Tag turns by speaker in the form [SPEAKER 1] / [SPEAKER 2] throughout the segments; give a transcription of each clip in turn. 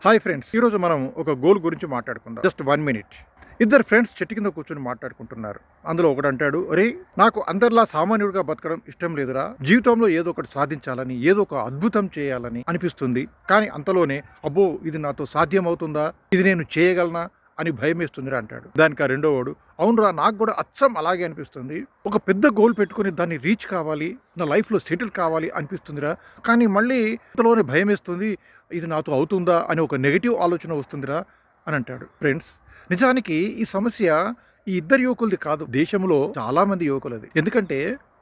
[SPEAKER 1] Hi friends, ఈరోజు మనం ఒక గోల్ గురించి మాట్లాడుకుందాం. Just 1 minute. ఇద్దరు ఫ్రెండ్స్ చెట్టు కింద కూర్చొని మాట్లాడుకుంటున్నారు. అందులో ఒకడు అంటాడు, ఒరే నాకు అందరిలా సామాన్యుడిగా బతకడం ఇష్టం లేదురా, జీవితంలో ఏదో ఒకటి సాధించాలని, ఏదో ఒక అద్భుతం చేయాలని అనిపిస్తుంది. కానీ అంతలోనే అబ్బో ఇది నాతో సాధ్యం అవుతుందా, ఇది నేను చేయగలనా అని భయం వేస్తుందిరా అంటాడు. దానికి ఆ రెండో వాడు, అవునరా నాకు కూడా అచ్చం అలాగే అనిపిస్తుంది. ఒక పెద్ద గోల్ పెట్టుకుని దాన్ని రీచ్ కావాలి, నా లైఫ్లో సెటిల్ కావాలి అనిపిస్తుందిరా, కానీ మళ్ళీ అంతలోనే భయం వేస్తుంది, ఇది నాతో అవుతుందా అని ఒక నెగిటివ్ ఆలోచన వస్తుందిరా అని అంటాడు. ఫ్రెండ్స్, నిజానికి ఈ సమస్య ఈ ఇద్దరు యువకులది కాదు, దేశంలో చాలా మంది యువకులది. ఎందుకంటే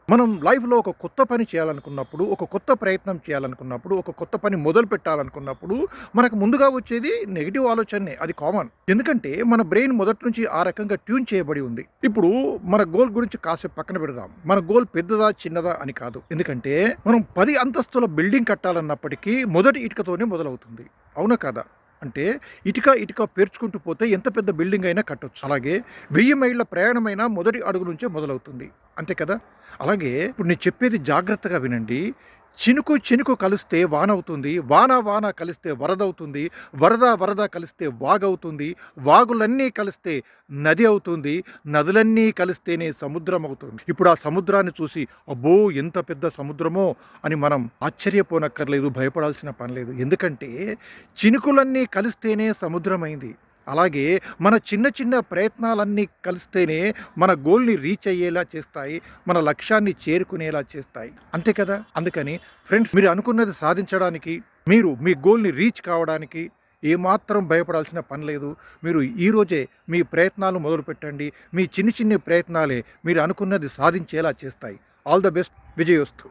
[SPEAKER 1] మనం లైఫ్లో ఒక కొత్త పని చేయాలనుకున్నప్పుడు, ఒక కొత్త ప్రయత్నం చేయాలనుకున్నప్పుడు, ఒక కొత్త పని మొదలు పెట్టాలనుకున్నప్పుడు మనకు ముందుగా వచ్చేది నెగిటివ్ ఆలోచనే. అది కామన్. ఎందుకంటే మన బ్రెయిన్ మొదటి నుంచి ఆ రకంగా ట్యూన్ చేయబడి ఉంది. ఇప్పుడు మన గోల్ గురించి కాసేపు పక్కన పెడదాం. మన గోల్ పెద్దదా చిన్నదా అని కాదు. ఎందుకంటే మనం 10 అంతస్తుల బిల్డింగ్ కట్టాలన్నప్పటికీ మొదటి ఇటుకతోనే మొదలవుతుంది. అవునా కాదా? అంటే ఇటుక పేర్చుకుంటూ పోతే ఎంత పెద్ద బిల్డింగ్ అయినా కట్టొచ్చు. అలాగే 1000 మైళ్ళ ప్రయాణమైనా మొదటి అడుగు నుంచే మొదలవుతుంది. అంతే కదా? అలాగే ఇప్పుడు నేను చెప్పేది జాగ్రత్తగా వినండి. చినుకు కలిస్తే వాన అవుతుంది, వాన కలిస్తే వరద అవుతుంది, వరద కలిస్తే వాగవుతుంది, వాగులన్నీ కలిస్తే నది అవుతుంది, నదులన్నీ కలిస్తేనే సముద్రం అవుతుంది. ఇప్పుడు ఆ సముద్రాన్ని చూసి అబ్బో ఎంత పెద్ద సముద్రమో అని మనం ఆశ్చర్యపోనక్కర్లేదు, భయపడాల్సిన పని లేదు. ఎందుకంటే చినుకులన్నీ కలిస్తేనే సముద్రమైంది. అలాగే మన చిన్న ప్రయత్నాలన్నీ కలిస్తేనే మన గోల్ని రీచ్ అయ్యేలా చేస్తాయి, మన లక్ష్యాన్ని చేరుకునేలా చేస్తాయి. అంతే కదా? అందుకని ఫ్రెండ్స్, మీరు అనుకున్నది సాధించడానికి, మీరు మీ గోల్ని రీచ్ కావడానికి ఏమాత్రం భయపడాల్సిన పని లేదు. మీరు ఈరోజే మీ ప్రయత్నాలు మొదలు పెట్టండి. మీ చిన్ని ప్రయత్నాలే మీరు అనుకున్నది సాధించేలా చేస్తాయి. All the best. విజయోస్తు.